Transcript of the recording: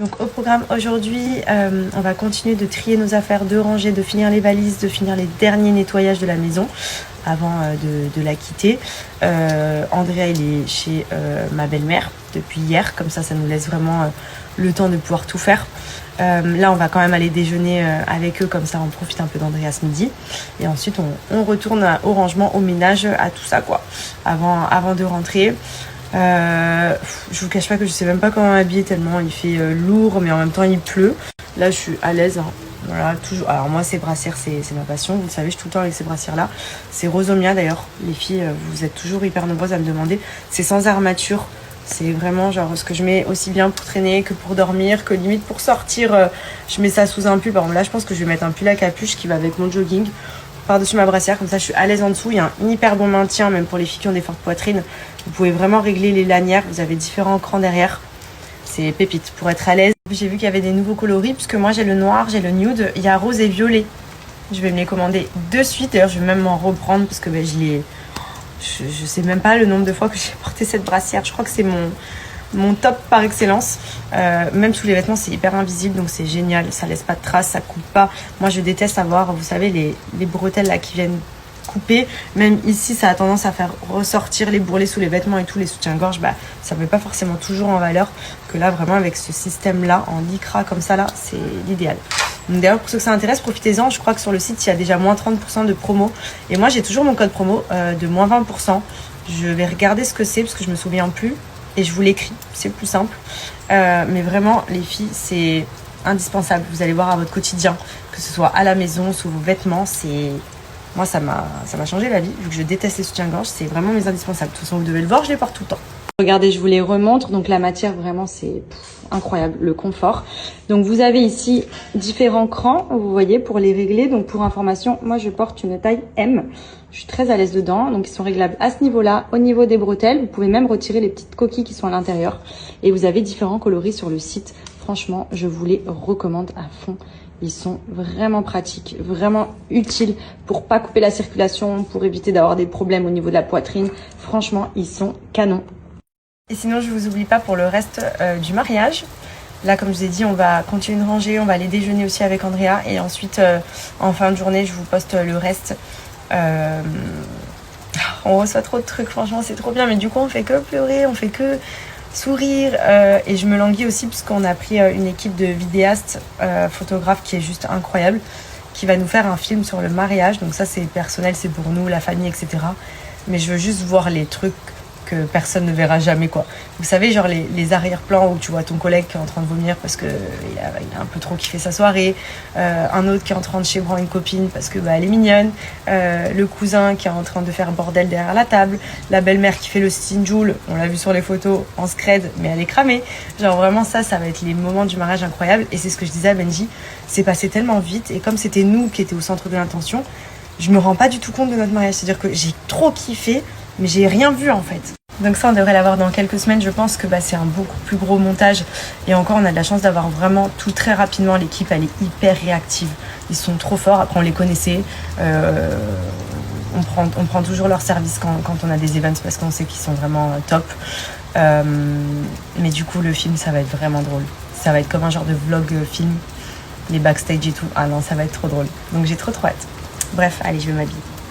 Donc au programme aujourd'hui, on va continuer de trier nos affaires, de ranger, de finir les valises, de finir les derniers nettoyages de la maison avant de la quitter. Andrea il est chez ma belle-mère depuis hier, comme ça nous laisse vraiment le temps de pouvoir tout faire. Là on va quand même aller déjeuner avec eux, comme ça on profite un peu d'Andrea ce midi. Et ensuite on retourne au rangement, au ménage, à tout ça quoi, avant de rentrer. Je vous cache pas que je sais même pas comment m'habiller tellement il fait lourd, mais en même temps il pleut. Là je suis à l'aise, hein. Voilà, toujours. Alors moi ces brassières c'est ma passion, vous le savez, je suis tout le temps avec ces brassières là. C'est Rosomia d'ailleurs, les filles, vous êtes toujours hyper nombreuses à me demander. C'est sans armature, c'est vraiment genre ce que je mets aussi bien pour traîner que pour dormir, que limite pour sortir, je mets ça sous un pull. Par exemple là je pense que je vais mettre un pull à capuche qui va avec mon jogging par-dessus ma brassière, comme ça je suis à l'aise en dessous. Il y a un hyper bon maintien, même pour les filles qui ont des fortes poitrines. Vous pouvez vraiment régler les lanières, vous avez différents crans derrière. C'est pépite pour être à l'aise. J'ai vu qu'il y avait des nouveaux coloris, puisque moi j'ai le noir, j'ai le nude, il y a rose et violet. Je vais me les commander de suite, d'ailleurs je vais même m'en reprendre, parce que je sais même pas le nombre de fois que j'ai porté cette brassière. Je crois que c'est mon top par excellence. Même sous les vêtements c'est hyper invisible, donc c'est génial, ça laisse pas de traces, ça coupe pas. Moi je déteste avoir, vous savez, les bretelles là qui viennent couper. Même ici ça a tendance à faire ressortir les bourrelets sous les vêtements et tout, les soutiens-gorge, ça met pas forcément toujours en valeur. Que là vraiment avec ce système là en lycra comme ça là, c'est l'idéal. Donc d'ailleurs pour ceux que ça intéresse, profitez-en. Je crois que sur le site il y a déjà moins 30% de promo, et moi j'ai toujours mon code promo de moins 20%. Je vais regarder ce que c'est parce que je me souviens plus, et je vous l'écris, c'est plus simple. Mais vraiment les filles, c'est indispensable. Vous allez voir à votre quotidien, que ce soit à la maison, sous vos vêtements, c'est... Moi ça m'a changé la vie, vu que je déteste les soutiens-gorge, c'est vraiment mes indispensables. De toute façon vous devez le voir, je les porte tout le temps. Regardez, je vous les remontre. Donc la matière vraiment c'est incroyable, le confort. Donc vous avez ici différents crans, vous voyez, pour les régler. Donc pour information, moi je porte une taille M. Je suis très à l'aise dedans. Donc ils sont réglables à ce niveau-là, au niveau des bretelles. Vous pouvez même retirer les petites coquilles qui sont à l'intérieur. Et vous avez différents coloris sur le site. Franchement, je vous les recommande à fond. Ils sont vraiment pratiques, vraiment utiles pour pas couper la circulation, pour éviter d'avoir des problèmes au niveau de la poitrine. Franchement, ils sont canons. Et sinon, je vous oublie pas pour le reste du mariage. Là, comme je vous ai dit, on va continuer de ranger, on va aller déjeuner aussi avec Andrea. Et ensuite, en fin de journée, je vous poste le reste. On reçoit trop de trucs, franchement, c'est trop bien. Mais du coup, on fait que pleurer, on fait que sourire. Et je me languis aussi parce qu'on a pris une équipe de vidéastes, photographes qui est juste incroyable, qui va nous faire un film sur le mariage. Donc ça, c'est personnel, c'est pour nous, la famille, etc. Mais je veux juste voir les trucs que personne ne verra jamais quoi. Vous savez, genre les arrière-plans où tu vois ton collègue qui est en train de vomir parce que il a un peu trop kiffé sa soirée, un autre qui est en train de chébrant une copine parce que elle est mignonne, le cousin qui est en train de faire bordel derrière la table, la belle-mère qui fait le stinjoul, on l'a vu sur les photos en scred mais elle est cramée. Genre vraiment ça va être les moments du mariage incroyables. Et c'est ce que je disais à Benji, c'est passé tellement vite, et comme c'était nous qui étions au centre de l'attention, je me rends pas du tout compte de notre mariage. C'est-à-dire que j'ai trop kiffé, mais j'ai rien vu en fait. Donc ça on devrait l'avoir dans quelques semaines. Je pense que c'est un beaucoup plus gros montage, et encore on a de la chance d'avoir vraiment tout très rapidement. L'équipe elle est hyper réactive, ils sont trop forts. Après on les connaissait, on prend toujours leur service quand on a des events, parce qu'on sait qu'ils sont vraiment top. Mais du coup le film ça va être vraiment drôle, ça va être comme un genre de vlog film, les backstage et tout. Ah non, ça va être trop drôle, donc j'ai trop hâte. Bref, allez, je vais m'habiller.